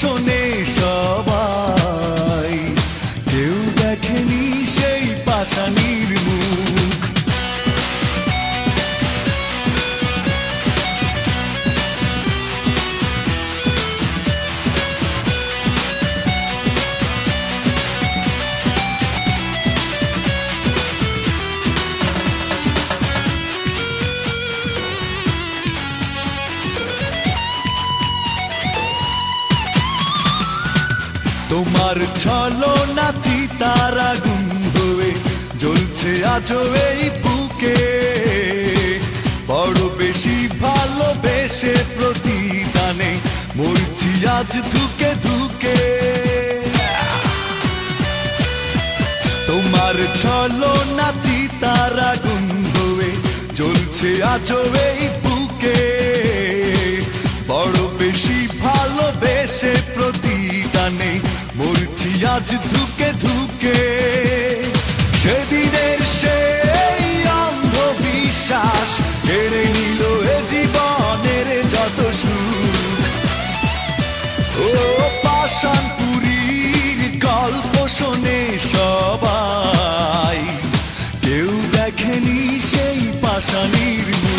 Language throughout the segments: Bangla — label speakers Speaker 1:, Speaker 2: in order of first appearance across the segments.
Speaker 1: শোনে সবাই, কেউ দেখেনি সেই পাষাণীর মুখ। তোমার ছলনা চিতার আগুন হয়ে জ্বলছে আজও এই বুকে, বড় বেশি ভালোবেসে প্রতিদানে মরছি আজ ধুকে ধুকে। তোমার ছলনা চিতার আগুন হয়ে জ্বলছে আজও এই বুকে, বড় বেশি ভালোবেসে প্রতিদানে মরছি আজ ধুকে ধুকে। সেদিনের সেই অন্ধবিশ্বাস কেড়ে নিল এ জীবনের যত সুখ। ও পাষাণপুরীর গল্প শোনে সবাই, কেউ দেখেনি সেই পাষাণীর মুখ।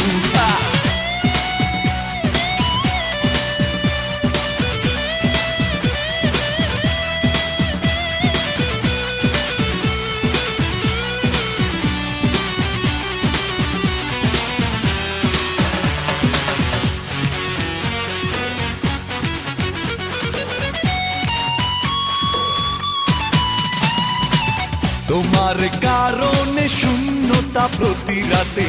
Speaker 1: তোমার কারণে শূন্যতা প্রতি রাতে